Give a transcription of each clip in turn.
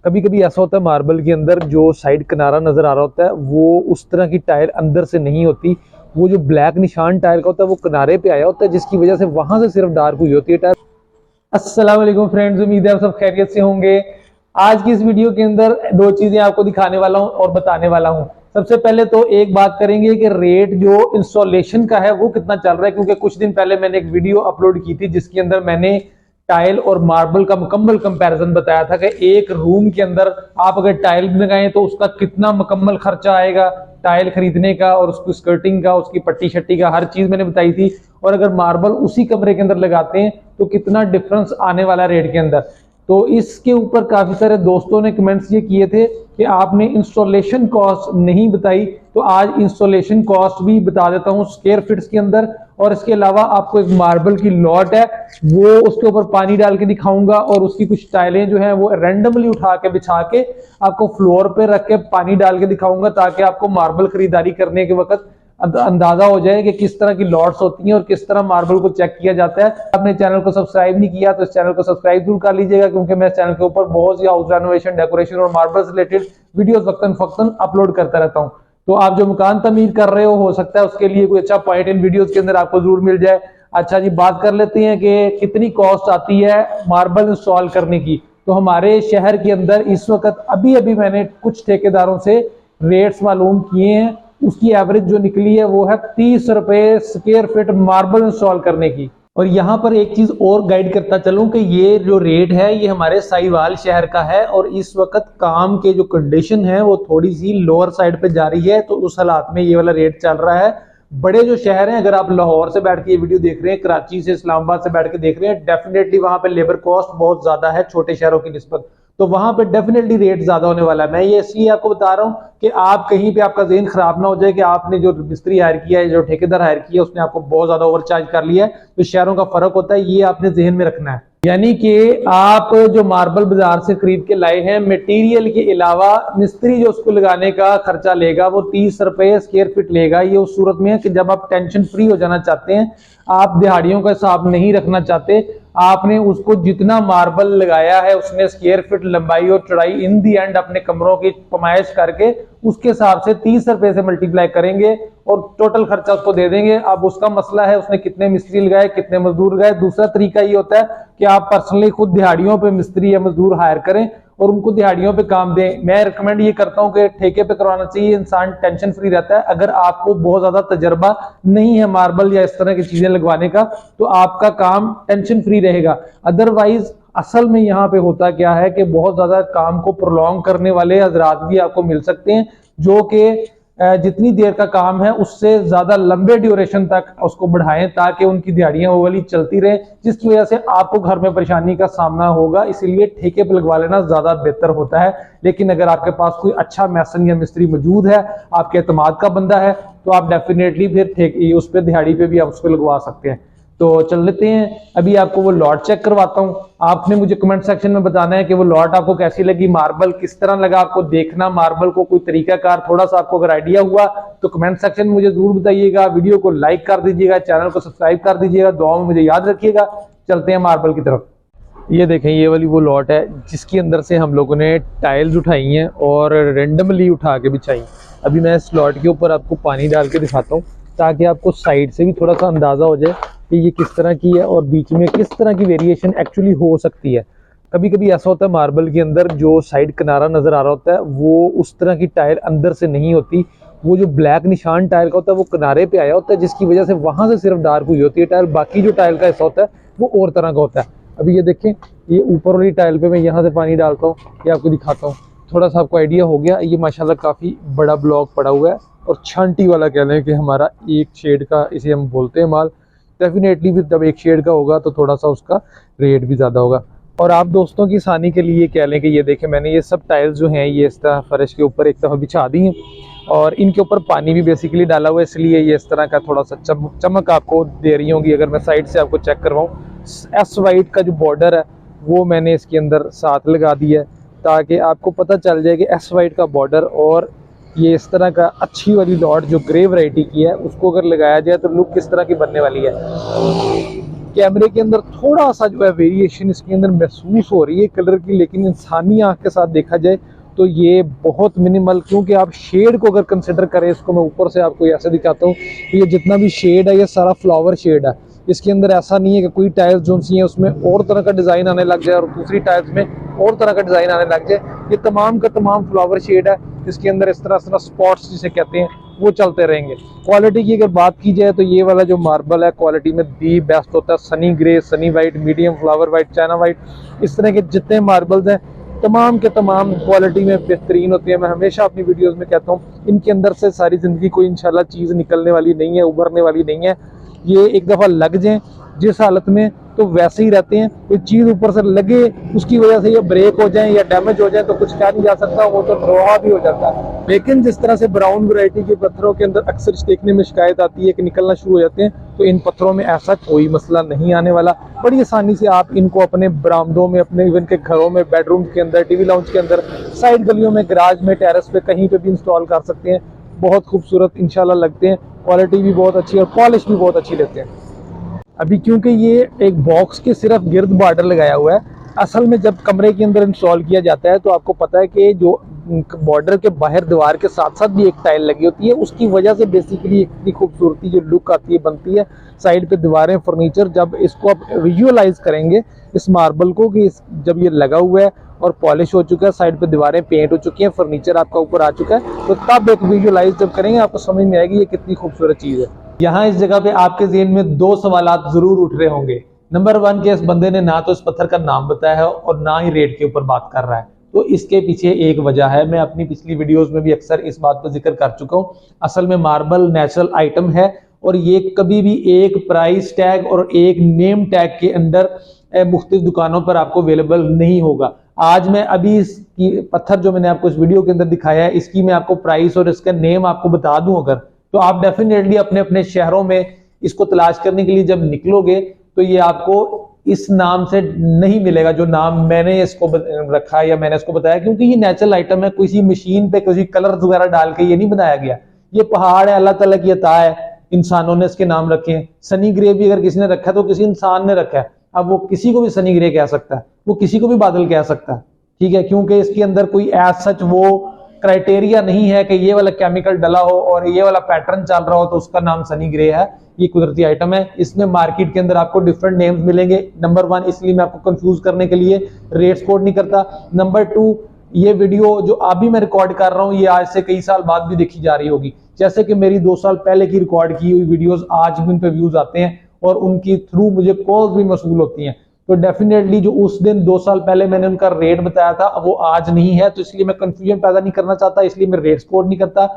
कभी कभी ऐसा होता है मार्बल के अंदर जो साइड किनारा नजर आ रहा होता है वो उस तरह की टाइल अंदर से नहीं होती। वो जो ब्लैक निशान टाइल का होता है वो किनारे पे आया होता है, जिसकी वजह से वहां से सिर्फ डार्क हुई होती है टाइल। अस्सलाम वालेकुम फ्रेंड्स, उम्मीद है आप सब खैरियत से होंगे। आज की इस वीडियो के अंदर दो चीजें आपको दिखाने वाला हूं और बताने वाला हूं। सबसे पहले तो एक बात करेंगे कि रेट जो इंस्टॉलेशन का है वो कितना चल रहा है, क्योंकि कुछ दिन पहले मैंने एक वीडियो अपलोड की थी जिसके अंदर मैंने टाइल और मार्बल का मुकम्मल कंपैरिजन बताया था कि एक रूम के अंदर आप अगर टाइल लगाएं तो उसका कितना मुकम्मल खर्चा आएगा, टाइल खरीदने का और उसकी स्कर्टिंग का, उसकी पट्टी शट्टी का, हर चीज मैंने बताई थी। और अगर मार्बल उसी कमरे के अंदर लगाते हैं तो कितना डिफरेंस आने वाला रेट के अंदर। तो इसके ऊपर काफी सारे दोस्तों ने कमेंट्स ये किए थे कि आपने इंस्टॉलेशन कॉस्ट नहीं बताई, तो आज इंस्टॉलेशन कॉस्ट भी बता देता हूं स्क्वायर फीट्स के अंदर। और इसके अलावा आपको एक मार्बल की लॉट है वो उसके ऊपर पानी डाल के दिखाऊंगा, और उसकी कुछ टाइलें जो है वो रैंडमली उठा के बिछा के आपको फ्लोर पे रख के पानी डाल के दिखाऊंगा, ताकि आपको मार्बल खरीदारी करने के वक्त अंदाजा हो जाए कि किस तरह की लॉट्स होती हैं और किस तरह मार्बल को चेक किया जाता है। आपने चैनल को सब्सक्राइब नहीं किया तो इस चैनल को सब्सक्राइब जरूर कर लीजिएगा, क्योंकि मैं इस चैनल के ऊपर बहुत सी हाउस रेनोवेशन, डेकोरेशन और मार्बल से रिलेटेड वीडियोस वक्तन फक्तन अपलोड करता रहता हूं। तो आप जो मकान तमीर कर रहे हो सकता है उसके लिए कोई अच्छा पॉइंट इन वीडियोस के अंदर आपको जरूर मिल जाए। अच्छा जी, बात कर लेते हैं कि कितनी कॉस्ट आती है मार्बल इंस्टॉल करने की। तो हमारे शहर के अंदर इस वक्त अभी अभी मैंने कुछ ठेकेदारों से रेट्स मालूम किए हैं, उसकी एवरेज जो निकली है वो है 30 रुपए स्क्वायर फीट मार्बल इंस्टॉल करने की। और यहाँ पर एक चीज और गाइड करता चलूं कि ये जो रेट है ये हमारे साहिवाल शहर का है, और इस वक्त काम के जो कंडीशन है वो थोड़ी सी लोअर साइड पे जा रही है, तो उस हालात में ये वाला रेट चल रहा है। बड़े जो शहर हैं, अगर आप लाहौर से बैठ के ये वीडियो देख रहे हैं, कराची से, इस्लामाबाद से बैठ के देख रहे हैं, डेफिनेटली वहां पे लेबर कॉस्ट बहुत ज्यादा है छोटे शहरों की निस्बत, तो वहां पे डेफिनेटली रेट ज्यादा होने वाला है। मैं ये इसलिए आपको बता रहा हूं कि आप कहीं पे आपका ज़हन खराब ना हो जाए कि आपने जो मिस्त्री हायर किया है, जो ठेकेदार हायर किया है, उसने आपको बहुत ज्यादा ओवरचार्ज कर लिया है। तो शहरों का फर्क होता है, ये आपने ज़हन में रखना है। यानी कि आप जो मार्बल बाजार से खरीद के लाए हैं, मटेरियल के अलावा मिस्त्री जो उसको लगाने का खर्चा लेगा वो 30 रुपए स्क्वायर फीट लेगा। ये उस सूरत में है कि जब आप टेंशन फ्री हो जाना चाहते हैं, आप दिहाड़ियों का हिसाब नहीं रखना चाहते, आपने उसको जितना मार्बल लगाया है उसने स्क्वायर फीट लंबाई और चौड़ाई इन दी एंड अपने कमरों की पमाइश करके उसके हिसाब से 30 रुपए से मल्टीप्लाई करेंगे और टोटल खर्चा उसको दे देंगे। अब उसका मसला है उसने कितने मिस्त्री लगाए, कितने मजदूर लगाए। दूसरा तरीका ये होता है कि आप पर्सनली खुद दिहाड़ियों पे मिस्त्री या मजदूर हायर करें और उनको दिहाड़ियों पे काम दें। मैं रिकमेंड ये करता हूं कि ठेके पे करवाना चाहिए, इंसान टेंशन फ्री रहता है। अगर आपको बहुत ज्यादा तजर्बा नहीं है मार्बल या इस तरह की चीजें लगवाने का, तो आपका काम टेंशन फ्री रहेगा। अदरवाइज असल में यहाँ पे होता क्या है कि बहुत ज्यादा काम को प्रोलॉन्ग करने वाले हजरात भी आपको मिल सकते हैं, जो कि जितनी देर का काम है उससे ज्यादा लंबे ड्यूरेशन तक उसको बढ़ाएं, ताकि उनकी दिहाड़ियां वो वाली चलती रहे, जिसकी वजह से आपको घर में परेशानी का सामना होगा। इसीलिए ठेके पर लगवा लेना ज्यादा बेहतर होता है। लेकिन अगर आपके पास कोई अच्छा मैसन या मिस्त्री मौजूद है, आपके एतमाद का बंदा है, तो आप डेफिनेटली फिर ठेके उस पर दिहाड़ी पे भी आप उसको लगवा सकते हैं। तो चल लेते हैं, अभी आपको वो लॉट चेक करवाता हूं। आपने मुझे कमेंट सेक्शन में बताना है कि वो लॉट आपको कैसी लगी, मार्बल किस तरह लगा आपको देखना, मार्बल को कोई तरीकाकार थोड़ा सा आपको अगर आइडिया हुआ तो कमेंट सेक्शन में मुझे जरूर बताइएगा। वीडियो को लाइक कर दीजिएगा, चैनल को सब्सक्राइब कर दीजिएगा, दुआ में मुझे याद रखिएगा। चलते हैं मार्बल की तरफ। ये देखें, ये वाली वो लॉट है जिसके अंदर से हम लोगों ने टाइल्स उठाई हैं और रेंडमली उठा के बिछाई। अभी मैं इस लॉट के ऊपर आपको पानी डाल के दिखाता हूँ, ताकि आपको साइड से भी थोड़ा सा अंदाजा हो जाए कि ये किस तरह की है और बीच में किस तरह की वेरिएशन एक्चुअली हो सकती है। कभी कभी ऐसा होता है मार्बल के अंदर जो साइड किनारा नजर आ रहा होता है वो उस तरह की टाइल अंदर से नहीं होती। वो जो ब्लैक निशान टाइल का होता है वो किनारे पे आया होता है, जिसकी वजह से वहां से सिर्फ डार्क हुई होती है टाइल। बाकी जो टाइल का हिस्सा होता है वो और तरह का होता है। अभी ये देखें, ये ऊपर वाली टाइल पे मैं यहाँ से पानी डालता हूँ, ये आपको दिखाता हूँ, थोड़ा सा आपको आइडिया हो गया। ये माशाल्लाह काफी बड़ा ब्लॉक पड़ा हुआ है और छांटी वाला कह लें कि हमारा एक शेड का इसे हम बोलते हैं माल। डेफिनेटली भी जब एक शेड का होगा तो थोड़ा सा उसका रेट भी ज़्यादा होगा। और आप दोस्तों की आसानी के लिए कह लें कि ये देखें, मैंने ये सब टाइल्स जो हैं ये इस तरह फर्श के ऊपर एक दफ़ा बिछा दी हैं और इनके ऊपर पानी भी बेसिकली डाला हुआ है, इसलिए ये इस तरह का थोड़ा सा चमक आपको दे रही होंगी। अगर मैं साइड से आपको चेक करवाऊँ, एस वाइट का जो बॉर्डर है वो मैंने इसके अंदर साथ लगा दिया है, ताकि आपको पता चल जाए कि एस वाइट का बॉर्डर और ये इस तरह का अच्छी वाली लॉट जो ग्रे वैरायटी की है उसको अगर लगाया जाए तो लुक किस तरह की बनने वाली है। कैमरे के अंदर थोड़ा सा जो है वेरिएशन इसके अंदर महसूस हो रही है कलर की, लेकिन इंसानी आंख के साथ देखा जाए तो ये बहुत मिनिमल, क्योंकि आप शेड को अगर कंसिडर करें, इसको मैं ऊपर से आपको ऐसे दिखाता हूँ, ये जितना भी शेड है ये सारा फ्लावर शेड है। इसके अंदर ऐसा नहीं है कि कोई टाइल्स जो सी है उसमें और तरह का डिज़ाइन आने लग जाए और दूसरी टाइल्स में और तरह का डिज़ाइन आने लग जाए। ये तमाम का तमाम फ्लावर शेड है, इसके अंदर इस तरह स्पॉट्स जिसे कहते हैं वो चलते रहेंगे। क्वालिटी की अगर बात की जाए तो ये वाला जो मार्बल है क्वालिटी में दी बेस्ट होता है। Sunny grey, Sunny white, medium flower white, China white, इस तरह के जितने मार्बल्स हैं तमाम के तमाम क्वालिटी में बेहतरीन होती है। मैं हमेशा अपनी वीडियोस में कहता हूँ इनके अंदर से सारी ज़िंदगी कोई इंशाल्लाह चीज़ निकलने वाली नहीं है, उभरने वाली नहीं है। ये एक दफ़ा लग जाएं जिस हालत में तो वैसे ही रहते हैं। कोई चीज़ ऊपर से लगे उसकी वजह से ये ब्रेक हो जाए या डैमेज हो जाए तो कुछ कहा नहीं जा सकता, वो तो लोहा भी हो जाता है। लेकिन जिस तरह से ब्राउन वैरायटी के पत्थरों के अंदर अक्सर देखने में शिकायत आती है कि निकलना शुरू हो जाते हैं, तो इन पत्थरों में ऐसा कोई मसला नहीं आने वाला। बड़ी आसानी से आप इनको अपने बरामदों में, अपने इवन के घरों में, बेडरूम के अंदर, टीवी लाउंज के अंदर, साइड गलियों में, गराज में, टेरेस पे, कहीं पे भी इंस्टॉल कर सकते हैं। बहुत खूबसूरत इंशाल्लाह लगते हैं, क्वालिटी भी बहुत अच्छी है और पॉलिश भी बहुत अच्छी लेते हैं। अभी क्योंकि ये एक बॉक्स के सिर्फ गिर्द बॉर्डर लगाया हुआ है, असल में जब कमरे के अंदर इंस्टॉल किया जाता है तो आपको पता है कि जो बॉर्डर के बाहर दीवार के साथ साथ भी एक टाइल लगी होती है, उसकी वजह से बेसिकली इतनी खूबसूरती जो लुक आती है, बनती है। साइड पे दीवारें, फर्नीचर, जब इसको आप विजुअलाइज करेंगे इस मार्बल को कि जब ये लगा हुआ है और पॉलिश हो चुका है, साइड पे दीवारें पेंट हो चुकी हैं, फर्नीचर आपका ऊपर आ चुका है, तो तब एक विजुअलाइज जब करेंगे आपको समझ में आएगी ये कितनी खूबसूरत चीज़ है। यहाँ इस जगह पे आपके ज़हन में दो सवालात जरूर उठ रहे होंगे। नंबर 1 कि इस बंदे ने ना तो इस पत्थर का नाम बताया है और ना ही रेट के ऊपर बात कर रहा है। तो इसके पीछे एक वजह है, मैं अपनी पिछली वीडियोस में भी अक्सर इस बात पर जिक्र कर चुका हूँ। असल में मार्बल नेचुरल आइटम है और ये कभी भी एक प्राइस टैग और एक नेम टैग के अंदर मुख्तलिफ दुकानों पर आपको अवेलेबल नहीं होगा। आज मैं अभी इसकी पत्थर जो मैंने आपको इस वीडियो के अंदर दिखाया है, इसकी मैं आपको प्राइस और इसका नेम आपको बता दूं अगर, तो आप डेफिनेटली अपने अपने शहरों में इसको तलाश करने के लिए जब निकलोगे तो ये आपको इस नाम से नहीं मिलेगा जो नाम मैंने इसको रखा है या मैंने इसको बताया, क्योंकि ये नेचुरल आइटम है। किसी मशीन पे किसी कलर वगैरह डाल के ये नहीं बनाया गया। ये पहाड़ है, अल्लाह ताला की अता है, इंसानों ने इसके नाम रखे हैं। सनी ग्रे भी अगर किसी ने रखा है तो किसी इंसान ने रखा है। अब वो किसी को भी सनी ग्रे कह सकता है, वो किसी को भी बादल कह सकता है, ठीक है, क्योंकि इसके अंदर कोई एज सच वो क्राइटेरिया नहीं है कि ये वाला केमिकल डला हो और ये वाला पैटर्न चल रहा हो तो उसका नाम सनी ग्रे है। ये कुदरती आइटम है। इसमें मार्केट के अंदर आपको डिफरेंट नेम्स मिलेंगे। नंबर 1 इसलिए मैं आपको कंफ्यूज करने के लिए रेट्स कोड नहीं करता। नंबर 2 ये वीडियो जो अभी मैं रिकॉर्ड कर रहा हूँ ये आज से कई साल बाद भी देखी जा रही होगी, जैसे कि मेरी 2 साल पहले की रिकॉर्ड की हुई वीडियोस आज भी उन पे व्यूज आते हैं और उनकी थ्रू मुझे कॉल्स भी मसूल होती हैं। तो डेफिनेटली जो उस दिन 2 साल पहले मैंने उनका रेट बताया था वो आज नहीं है, तो इसलिए मैं कंफ्यूजन पैदा नहीं करना चाहता, इसलिए मैं रेट्स कोड नहीं करता।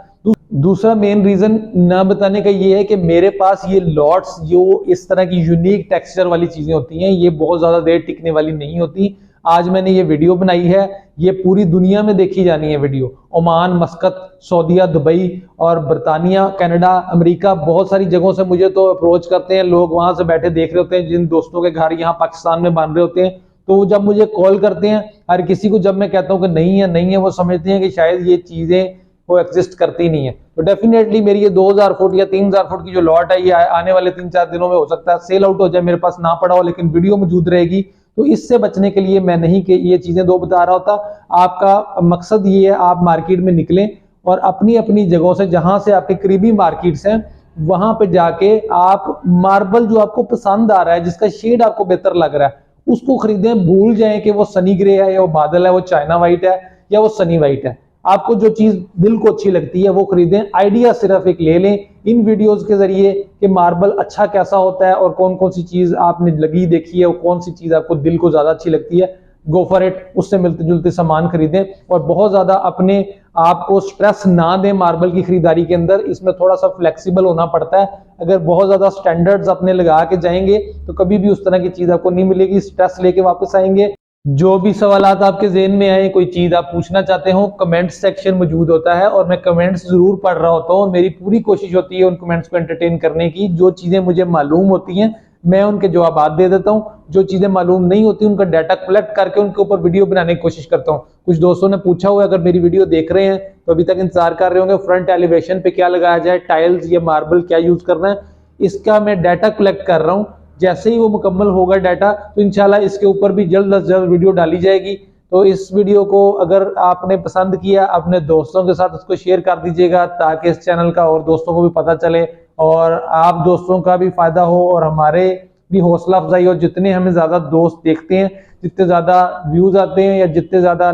दूसरा मेन रीजन ना बताने का ये है कि मेरे पास ये लॉट्स जो इस तरह की यूनिक टेक्सचर वाली चीजें होती हैं ये बहुत ज्यादा देर टिकने वाली नहीं होती। आज मैंने ये वीडियो बनाई है, ये पूरी दुनिया में देखी जानी है वीडियो। ओमान, मस्कत, सऊदीया, दुबई और बरतानिया, कनाडा, अमेरिका, बहुत सारी जगहों से मुझे तो अप्रोच करते हैं लोग, वहां से बैठे देख रहे होते हैं, जिन दोस्तों के घर यहाँ पाकिस्तान में बन रहे होते हैं, तो जब मुझे कॉल करते हैं, हर किसी को जब मैं कहता हूँ कि नहीं है वो समझते हैं कि शायद ये चीजें वो एग्जिस्ट करती नहीं है। तो डेफिनेटली मेरी ये 2000 फुट या 3000 फुट की जो लॉट है ये आने वाले 3-4 दिनों में हो सकता है सेल आउट हो जाए, मेरे पास ना पड़ा हो, लेकिन वीडियो मौजूद रहेगी। तो इससे बचने के लिए मैं नहीं कि ये चीजें दो बता रहा होता। आपका मकसद ये है आप मार्केट में निकलें और अपनी अपनी जगहों से, जहां से आपके करीबी मार्केट्स हैं, वहां पे जाके आप मार्बल जो आपको पसंद आ रहा है, जिसका शेड आपको बेहतर लग रहा है, उसको खरीदें। भूल जाएं कि वो सनी ग्रे है या वो बादल है, वो चाइना व्हाइट है या वो सनी व्हाइट है। आपको जो चीज दिल को अच्छी लगती है वो खरीदें। आइडिया सिर्फ एक ले लें इन वीडियोस के जरिए कि मार्बल अच्छा कैसा होता है और कौन कौन सी चीज आपने लगी देखी है और कौन सी चीज आपको दिल को ज्यादा अच्छी लगती है, गो फॉर इट, उससे मिलते जुलते सामान खरीदें। और बहुत ज्यादा अपने आप को स्ट्रेस ना दें मार्बल की खरीदारी के अंदर, इसमें थोड़ा सा फ्लेक्सिबल होना पड़ता है। अगर बहुत ज्यादा स्टैंडर्ड्स अपने लगा के जाएंगे तो कभी भी उस तरह की चीज आपको नहीं मिलेगी, स्ट्रेस लेके वापस आएंगे। जो भी सवालात आपके ज़हन में आए, कोई चीज आप पूछना चाहते हो, कमेंट सेक्शन मौजूद होता है और मैं कमेंट्स जरूर पढ़ रहा होता हूँ। मेरी पूरी कोशिश होती है उन कमेंट्स को एंटरटेन करने की। जो चीजें मुझे मालूम होती हैं मैं उनके जवाब दे देता हूँ, जो चीजें मालूम नहीं होती उनका डाटा कलेक्ट करके उनके ऊपर वीडियो बनाने की कोशिश करता हूँ। कुछ दोस्तों ने पूछा हुआ, अगर मेरी वीडियो देख रहे हैं तो अभी तक इंतजार कर रहे होंगे फ्रंट एलिवेशन पे क्या लगाया जाए, टाइल्स या मार्बल क्या यूज करना है, इसका मैं डाटा कलेक्ट कर रहा हूँ। जैसे ही वो मुकम्मल होगा डाटा तो इंशाल्लाह इसके ऊपर भी जल्द से जल्द वीडियो डाली जाएगी। तो इस वीडियो को अगर आपने पसंद किया अपने दोस्तों के साथ उसको शेयर कर दीजिएगा ताकि इस चैनल का और दोस्तों को भी पता चले और आप दोस्तों का भी फायदा हो और हमारे भी हौसला अफजाई हो। जितने हमें ज्यादा दोस्त देखते हैं, जितने ज्यादा व्यूज आते हैं या जितने ज्यादा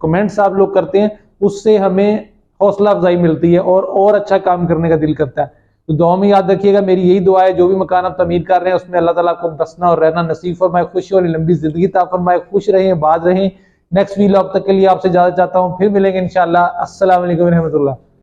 कमेंट्स आप लोग करते हैं, उससे हमें हौसला अफजाई मिलती है और अच्छा काम करने का दिल करता है। तो दुआ में याद रखिएगा, मेरी यही दुआ है, जो भी मकान आप तमीर कर रहे हैं उसमें अल्लाह ताला आपको बसना और रहना नसीब फरमाए, खुशी और लंबी जिंदगी अता फरमाए, खुश रहें, आबाद रहें। नेक्स्ट वीलॉग तक के लिए आपसे इजाजत चाहता हूँ, फिर मिलेंगे इंशाल्लाह। अस्सलाम वालेकुम व रहमतुल्लाह।